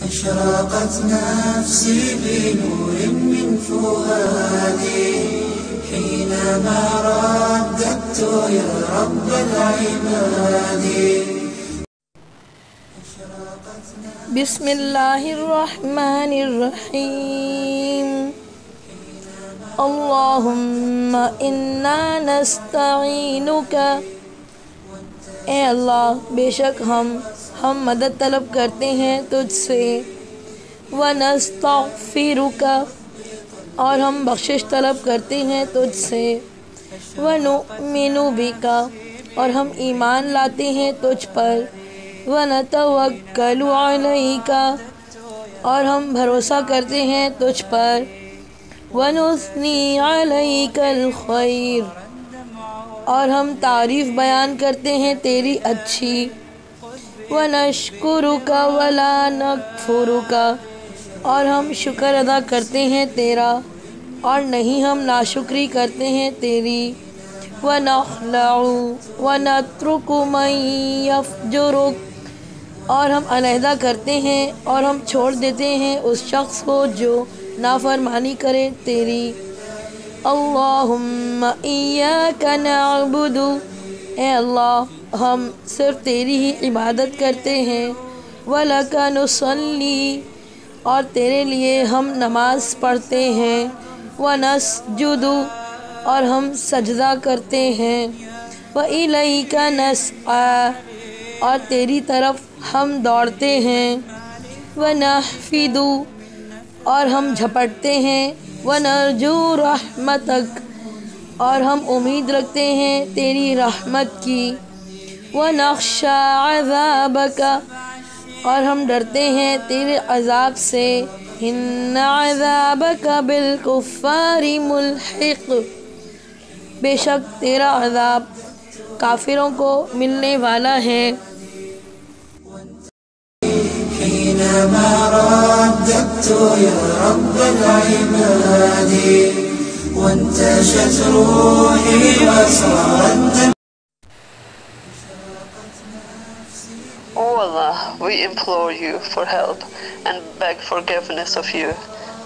أشرقت نفسي بنور من فؤادي حينما رددت يا رب العباد. बिस्मिल्लाहिर्रहमानिर्रहीम। अल्लाहुम्मा इन्ना नस्तईनुका। ए अल्लाह, बेशक हम मदद तलब करते हैं तुझसे। व नस्तग़फिरुका, और हम बख्शिश तलब करते हैं तुझसे। व नुमिनु बिका, और हम ईमान लाते हैं तुझ पर। व नतवक्कलु अलैका, और हम भरोसा करते हैं तुझ पर। व नुस्नी अलैकल खैर, और हम तारीफ़ बयान करते हैं तेरी अच्छी। व नशकुरुका वला नकफुरुका, और हम शुक्र अदा करते हैं तेरा और नहीं हम नाशुक्री करते हैं तेरी। व नख़लउ व नत्रुकु मन यफ़जुरुक, और हम अलहदा करते हैं और हम छोड़ देते हैं उस शख्स को जो नाफरमानी करे तेरी। अल्लाहुम्मा इय्याका नअबुदु, ए अल्लाह, हम सिर्फ़ तेरी ही इबादत करते हैं। व लका नुसल्ली, और तेरे लिए हम नमाज़ पढ़ते हैं। व नस्जुदु, और हम सजदा करते हैं। व इलैका नस्आ, और तेरी तरफ हम दौड़ते हैं। व नहफ़िदु, और हम झपटते हैं। व नरजू रहमतक, और हम उम्मीद रखते हैं तेरी रहमत की। व नख़शा अज़ाबका, और हम डरते हैं तेरे अज़ाब से। इन्ना अज़ाबका बिलकुफ़्फ़ारि मुल्हिक़, बेशक तेरा अज़ाब काफिरों को मिलने वाला है। حينما رددت يا رب العباد وانتشت روحي وصار الدم. O Allah, we implore you for help and beg forgiveness of you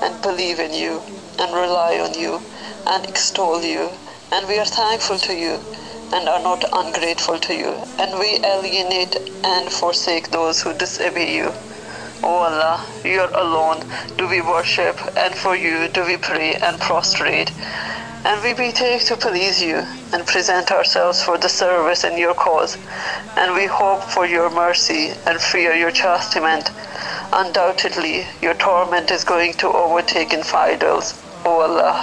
and believe in you and rely on you and extol you, and we are thankful to you and are not ungrateful to you, and we alienate and forsake those who disobey you. O Allah, you are alone do we worship, and for you do we pray and prostrate, and we betake to please you and present ourselves for the service in your cause, and we hope for your mercy and fear your chastisement. Undoubtedly, your torment is going to overtake infidels, O Allah.